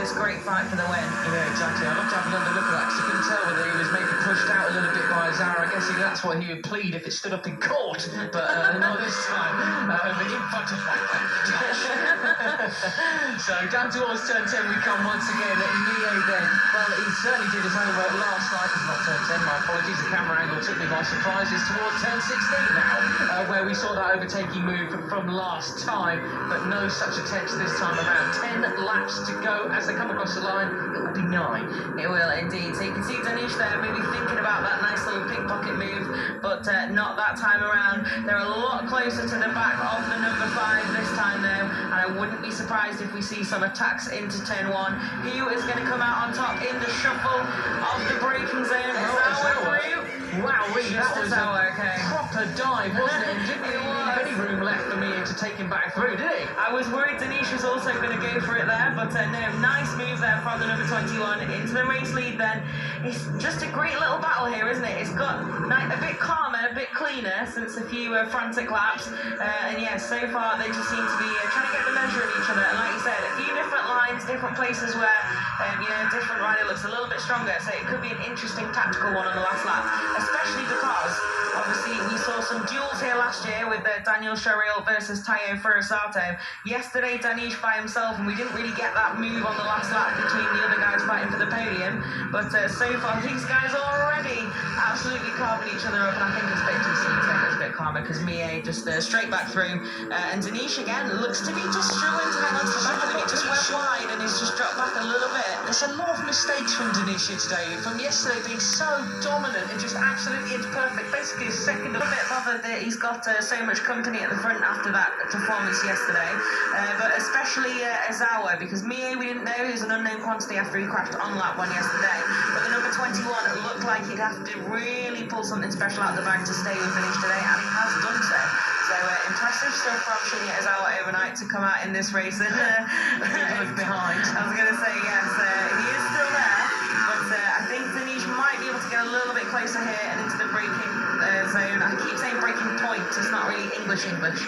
this great fight for the win. Yeah, exactly. I'd love to have another look at that, because I couldn't tell whether he was maybe pushed out a little bit by Zara. I guess that's what he would plead if it stood up in court, but not this time. But in front of my judge. So down towards turn 10 we come once again. Mie then, well, he certainly did his homework last night. It's not turn 10, my apologies. The camera angle took me by surprise. It's towards turn 16 now, where we saw that overtaking move from last time, but no such attempt this time around. 10 laps to go as they come across the line. It will be 9. It will indeed. So you can see Danish there maybe thinking about that nice little pickpocket move, but not that time around. They're a lot closer to the back of the number 5 this time though, and I wouldn't be surprised if we see some attacks into turn 1. Who is going to come out on top in the shuffle of the braking zone? Wow, really, that was a proper dive, wasn't it? And didn't really leave any room left for me to take him back through, did he? I was worried Danish was also going to go for it there, but no, nice move there from the number 21 into the race lead then. It's just a great little battle here, isn't it? It's got a bit calmer, a bit cleaner since a few frantic laps, and yeah, so far they just seem to be trying to get the measure of each other, and like you said, a few different lines, different places where different rider looks a little bit stronger, so it could be an interesting tactical one on the last lap, especially because obviously we saw some duels here last year with Daniel Sharil versus Tayo Furusato. Yesterday Danish by himself, and we didn't really get that move on the last lap between the other guys fighting for the podium, but so far these guys are already absolutely carving each other up, and I think it's a bit too soon to make it a bit calmer because Mie just straight back through, and Danish again looks to be just struggling to hang on to the back of him. It just went wide and he's just dropped back a little bit. There's a lot of mistakes from Danish today, from yesterday being so dominant and just absolutely it's perfect. Basically a second. A bit bothered that he's got so much company at the front after that performance yesterday, but especially Azawa, because Mie we didn't know, he was an unknown quantity after he crashed on lap 1 yesterday, but the number 21 looked like he'd have to really pull something special out of the bag to stay with Finish today, and he has done so. So impressive stuff from Shinya Azawa overnight to come out in this race and look behind. I was going to say yes, he is still there, but I think Danish might be able to get a little bit closer here and into the braking zone. I keep saying breaking point, it's not really English, but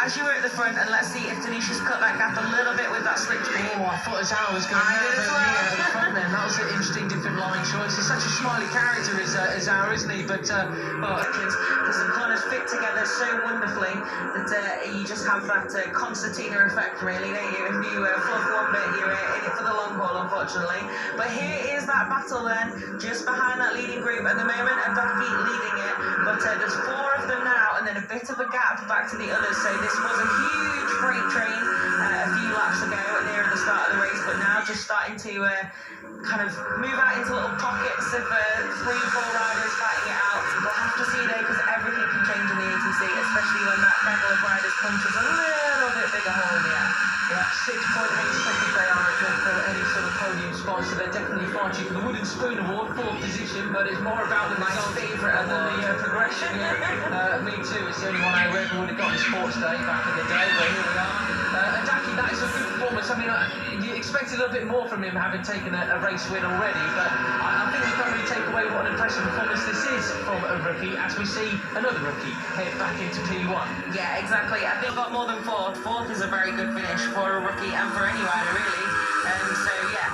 as you were at the front, and let's see if Danish has cut that gap a little bit with that slipstream. Oh, I thought Azawa was going to at the front then. That was an interesting different line choice. He's such a smiley character, Azawa, isn't he? But because the corners fit together so wonderfully that you just have that concertina effect, really, don't you? If you fluff one bit, you're in it for the long haul, unfortunately. But here is that battle then, just behind that leading group at the moment, and Duffy leading it, but there's 4 of them now, and then a bit of a gap back to the others, so this was a huge freight train a few laps ago near the start of the race, but now just starting to kind of move out into little pockets of 3-4 riders fighting it out. We'll have to see though, because everything can change in the ATC, especially when that bundle of riders punches a little bit bigger hole in the air. Yeah, 6.8 seconds they are for any sort of podium spot, so they're definitely fighting for the Wooden Spoon Award, 4th position, but it's more about the nice favourite than the progression. Yeah. Me too, it's the only one I ever would have got in Sports Day back in the day, but here we are. Daki, that is a good performance. I mean, you expect a little bit more from him having taken a race win already, but I think we can't really take away what an impressive performance this is from a rookie, as we see another rookie head back into P1. Yeah, exactly. I think got more than 4th. 4th is a very good finish for a rookie and for any rider, really. So yeah,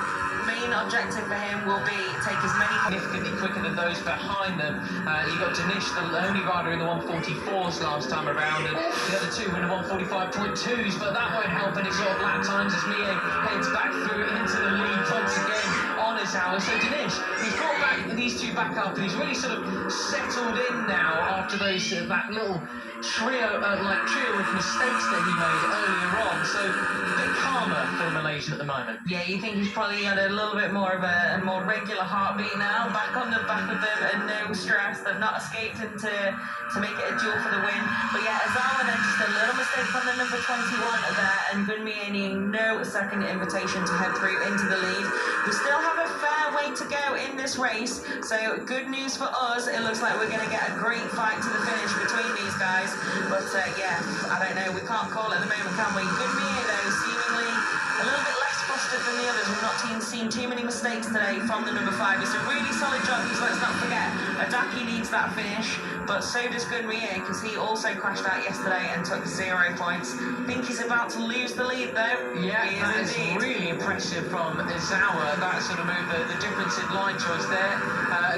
main objective for him will be take as many significantly quicker than those behind them. You got Danish, the only rider in the 144s last time around, and the other 2 in the 145.2s, but that won't help any sort of lap times as Mie heads back through into the lead once again on his hour. So Danish, he's brought back these 2 back up, and he's really sort of settled in now after those that little trio of mistakes that he made earlier on. So a bit calmer for the Malaysian at the moment. Yeah, you think he's probably had a little bit more of a more regular heartbeat now, back on the back of them, and no stress. They've not escaped him to make it a duel for the win. But yeah, Azawa then just a little mistake on the number 21 there, and Gunmie needing no second invitation to head through into the lead. We still have a fair way to go in this race, so good news for us. It looks like we're going to get a great fight to the finish between these guys. But yeah, I don't know, we can't call it at the moment, can we? Gunmie though, seemingly a little bit less flustered than the others. We've not seen too many mistakes today from the number 5. It's a really solid job, because let's not forget, Adaki needs that finish, but so does Gunmie, because he also crashed out yesterday and took 0 points. I think he's about to lose the lead though. Yeah, that is really pressure from Izawa. That sort of move, the difference in line choice there.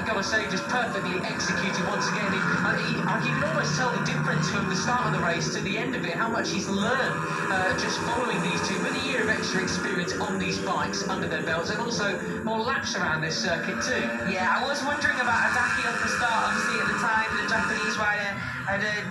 Gotta say, just perfectly executed once again. You can almost tell the difference from the start of the race to the end of it, how much he's learned just following these two. With a year of extra experience on these bikes under their belts, and also more laps around this circuit too. Yeah, I was wondering about Adaki at the start. Obviously, at the time, the Japanese rider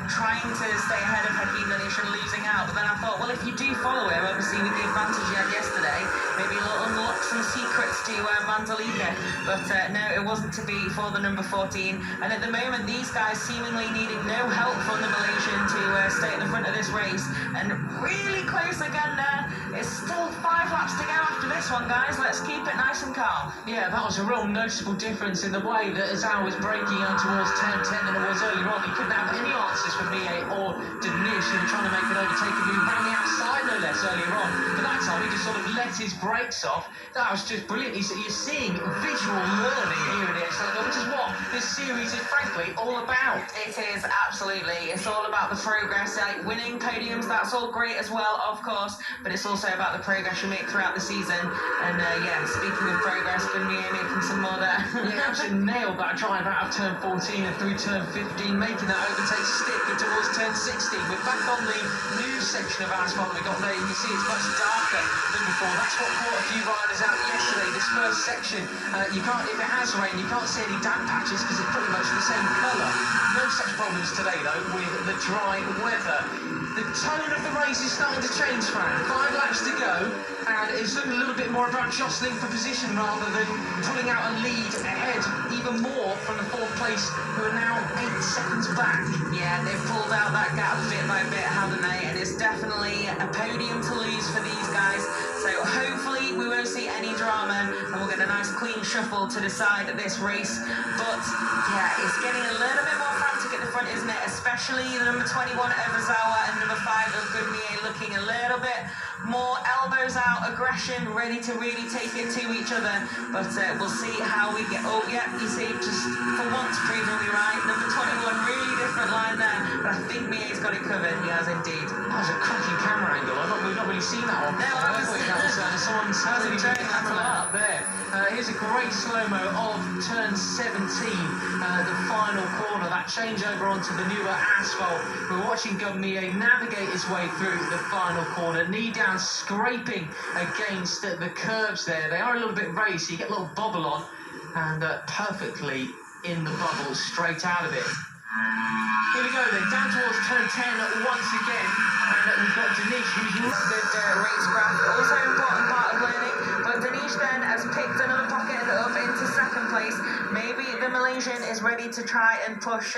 trying to stay ahead of Hakim Danish and losing out. But then I thought, well, if you do follow him, obviously with the advantage he had yesterday, maybe he'll unlock some secrets to mandalika. But no, it wasn't to be for the number 14. And at the moment, these guys seemingly needing no help from the Malaysian to stay at the front of this race. And really close again there. It's still 5 laps to go after this one, guys. Let's keep it nice and calm. Yeah, that was a real noticeable difference in the way that Izawa was braking out towards turn 10 than it was earlier on. He couldn't have any answers from Mie or Danish, who were trying to make an overtake and move around the outside no less earlier on. But that time he just sort of let his brakes off. That was just brilliant. You're seeing visual learning here in the X-Cycle, which is what this series is frankly all about. It is, absolutely. It's all about the progress. Like winning podiums, that's all great as well, of course, but it's also about the progress you make throughout the season. And yeah, speaking of progress, Mie making some more there. Yeah, absolutely nailed that drive out of turn 14 and through turn 15, making that overtake stick and towards turn 16. We're back on the new section of asphalt we got there. You can see it's much darker than before. That's what caught a few riders out yesterday. This first section, you can't, if it has rain, you can't see any damp patches because it's pretty much the same colour. No such problems today though with the dry weather. The tone of the race is starting to change, Fran. 5 laps to go, and it's looking a little bit more about jostling for position rather than pulling out a lead ahead even more from the 4th place, who are now 8 seconds back. Yeah, they've pulled out that gap bit by bit, haven't they? And it's definitely a podium to lose for these guys. So hopefully we won't see any drama and we'll get a nice clean shuffle to decide this race. But yeah, it's getting a little bit more frantic at the front, isn't it? Especially the number 21 Ozawa and number 5 of Mie looking a little bit more elbows out, aggression, ready to really take it to each other. But we'll see how we get. Oh yeah, you see, just for once proving me right. Number 21, really different line there, but I think Mie's got it covered. He has indeed. That was a cracking camera angle. We've not really seen that one. No, Someone's having the camera up there. Here's a great slow-mo of turn 17, the final corner, that changeover onto the newer asphalt. We're watching Mie navigate his way through the final corner, knee down, scraping against the curves there. They are a little bit raised, so you get a little bobble on, and perfectly in the bubble, straight out of it. Here we go then, down towards turn 10 once again, and we've got Danish, who's good racecraft, also an important part of learning. But Danish then has picked another pocket up into 2nd place. Maybe the Malaysian is ready to try and push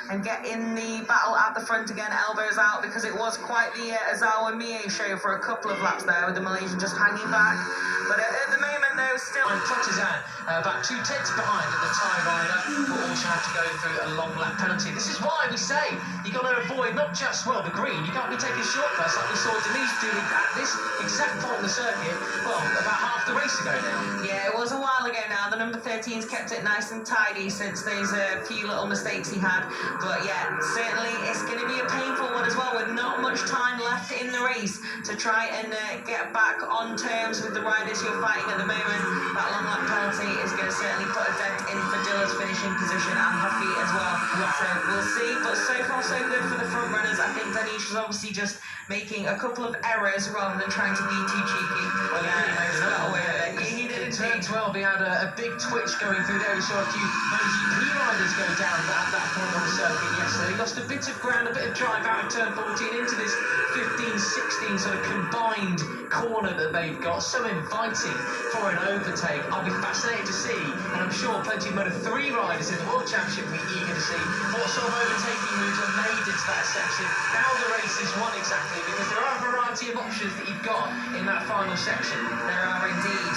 and get in the battle at the front again, elbows out, because it was quite the Ozawa Mie show for a couple of laps there with the Malaysian just hanging back. But at the moment though, still... And Protizan, about 2 tenths behind at the tie rider, will also have to go through a long lap penalty. This is why we say you got to avoid not just, well, the green, you can't be taking shortcuts like we saw Denise do at this exact point in the circuit, well, about half the race ago now. Yeah, it was a while ago now. The number 13's kept it nice and tidy since those few little mistakes he had. But yeah, certainly it's going to be a painful one as well, with not much time left in the race to try and get back on terms with the riders you're fighting at the moment. That long lap penalty is going to certainly put a dent in Fadila's finishing position and Huffy as well. So we'll see, but so far so good for the front runners. I think Danish is obviously just making a couple of errors rather than trying to be too cheeky. Well, yeah, got away with it. He did turn 12, he had a big twitch going through there. We saw a few MotoGP riders go down at that point on the circuit yesterday. He lost a bit of ground, a bit of drive out of turn 14 into this 15-16 sort of combined corner that they've got. So inviting for an overtake. I'll be fascinated to see, and I'm sure plenty of Moto3 riders in the World Championship will be eager to see what sort of overtaking moves are made into that section. How the race is won exactly, because there are a variety of options that you've got in that final section. There are indeed.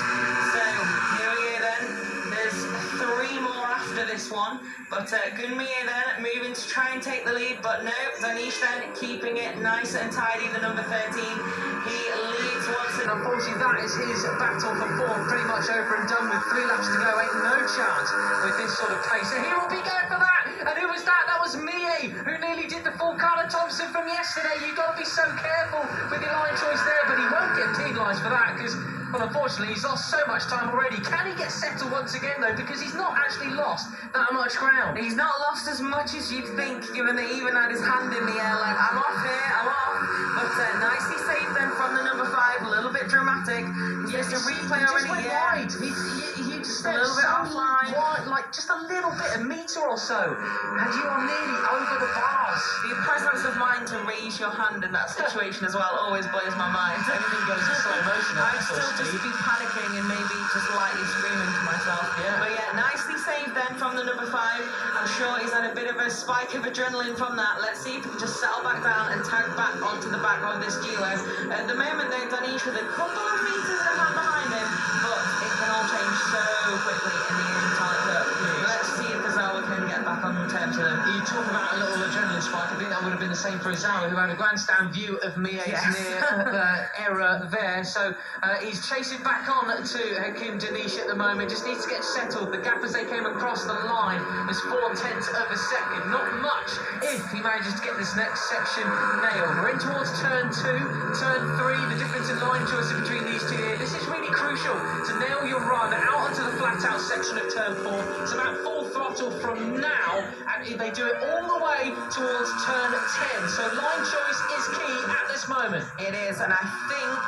So here we go then. There's 3 more after this one, but Mie then moving to try and take the lead, but no, Danish then keeping it nice and tidy, the number 13. He leads once and unfortunately that is his battle for 4th pretty much over and done with. 3 laps to go, ain't no chance with this sort of pace. So he will be going for that, and who was that? That was Mie, who nearly did the full Carter Thompson lesson from yesterday. You've got to be so careful with your line choice there, but he won't get penalised for that because, well, unfortunately, he's lost so much time already. Can he get settled once again, though? Because he's not actually lost that much ground. He's not lost as much as you'd think, given that he even had his hand in the air like, I'm off here, I'm off. But nicely saved then from the number 5, a little bit dramatic. He's just a replay already. Went wide. He just a little bit offline. Wide, like just a little bit, a metre or so. And you are nearly over the bars. The presence of mind to raise your hand in that situation as well always blows my mind. Everything goes in slow motion. I'd still just be panicking and maybe just lightly screaming to myself. Yeah. But yeah, nicely saved then from the number 5. I'm sure he's had a bit of a spike of adrenaline from that. Let's see if he can just settle back down and tag back onto the back of this duo. At the moment, they've done each with a couple of meters and a hand behind him, but it can all change so quickly in the Asian Talent Cup. Let's see if Azawa can get back on terms with him. You talk about a little adrenaline spike. I think that would have been the same for Azawa, who had a grandstand view of Mie's near error there. So he's chasing back on to Hakim Danish at the moment. Just needs to get settled. The gap as they came across the line was 0.4 of a second. Not much if he manages to get this next section nailed. We're in towards turn 2, turn 3. The difference in line choice between these two here. This is really crucial to nail your run out onto the flat out section of turn 4. It's about full throttle from now, and they do it all the way towards turn 10. So line choice is key at this moment. It is, and I think,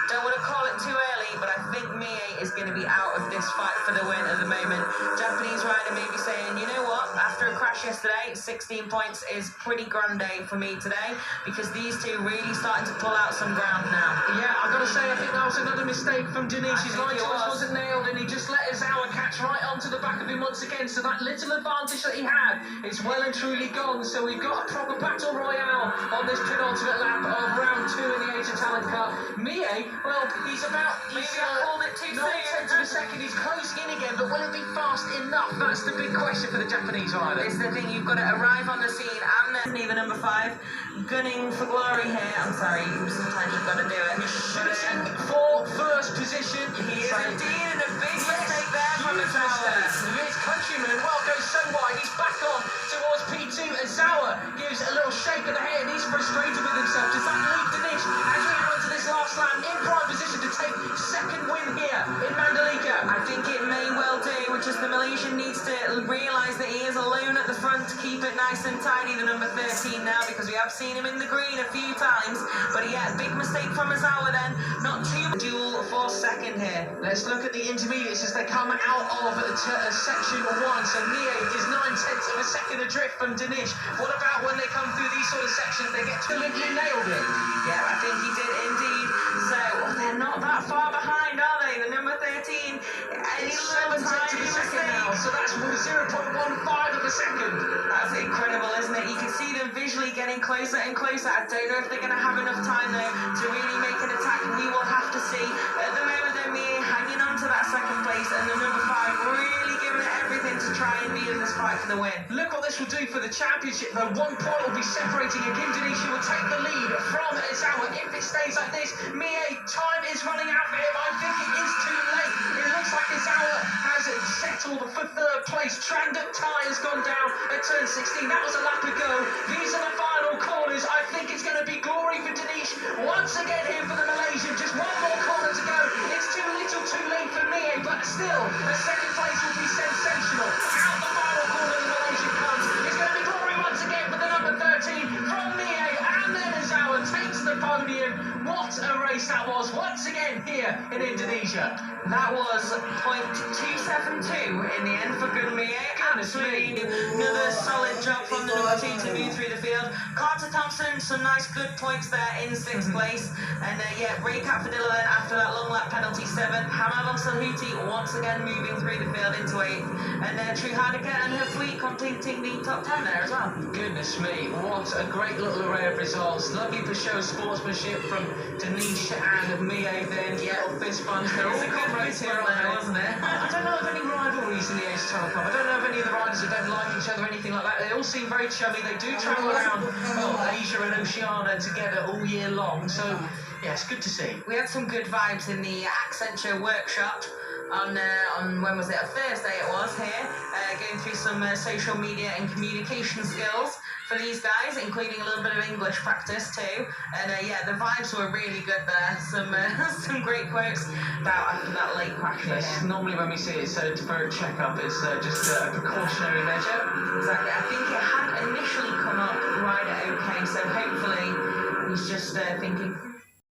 don't want to call it too early, but I think Mie is going to be out of this fight for the win at the moment. Japanese rider may be saying, you know what, after a crash yesterday, 16 points is pretty grande for me today, because these two really starting to pull out some ground now. Yeah, I've got to say, I think that was another mistake from Danish. His line choice wasn't nailed, and he just let Azawa catch right onto the back of him once again. So that little advantage that he had is well and truly gone. So we've got a proper battle royale on this penultimate lap of round 2 in the Asian Talent Cup. Mie, well, he's about... Maybe I called it too soon. 9/10 of a second, he's closing in again, but will it be fast enough? That's the big question for the Japanese rider. It's the thing, you've got to arrive on the scene, and then the number 5, gunning for glory here. I'm sorry, sometimes you've got to do it. Shooting for first position. He is indeed in a big mistake there from Azawa. His countryman, well, goes so wide, he's back on towards P2. Azawa gives a little shake of the head. He's frustrated with himself. Does that leave Danish as we go into this last lap in prime position to take second win here in Mandalika? I think it may well do, which is the Malaysian needs to realise that he is alone at the front to keep it nice and tidy, the number 13 now, because we have seen him in the green a few times. But yeah, big mistake from Azawa then. Not too duel for second here. Let's look at the intermediates as they come out of section 1. So Mie is 9/10 of a second adrift from Danish. What about when they come through these sort of sections? They get deliberately nailed it. Yeah, I think he did indeed. So they're not that far behind, are they? The number 13. Any little 7/10 of a second now. So that's 0.15 of a second. That's incredible, isn't it? You can see them visually getting closer and closer. I don't know if they're going to have enough time though to really make an attack. We will have to see. At the moment, they're Mie hanging on to that second place, and the number 5 really giving it everything to try and be in this fight for the win. Look what this will do for the championship, though. 1 point will be separating. Hakim Danish will take the lead from Azawa. If it stays like this, Mie, time is running out for him. I think it is too late. It looks like Azawa has settled for third place. Tranduk Tai has gone down at turn 16. That was a lap ago. These are the final corners. I think it's going to be glory for Danish once again here for the Malaysian. Just 1 more corner to go. It's too little too late for Mie, but still, a second place will be sensational. Out the final corner, the Malaysian comes. It's going to be glory once again for the number 13 from Mie, and then Azawa takes the podium. What a race that was once again here in Indonesia. That was .272 in the end for good Mie. Absolutely another solid job from the number 2 to move through the field. Carter Thompson, some nice good points there in 6th place. And yeah, recap for Dilla then after that long lap penalty 7th. Hamad Al-Salhuti once again moving through the field into 8th. And True Hadeke and her fleet completing the top 10 there as well. Goodness me, what a great little array of results. Lovely to show sportsmanship from Danish and Mie then. Yeah, fist bumps. They're all good race here, wasn't it? I don't know of any rivalries in the Asian Talent Cup. I don't know of any of the riders that don't like each other or anything like that. They all seem very chummy. They do travel around Asia and Oceania together all year long. So, yeah, it's good to see. We had some good vibes in the Accenture workshop on when was it? A Thursday it was here, going through some social media and communication skills for these guys, including a little bit of English practice too. And yeah, the vibes were really good there. Some some great quotes about after that late crash. Yes, normally when we see it, so for a checkup, it's just a precautionary measure. Exactly. I think it had initially come up right at okay, so hopefully he's just thinking.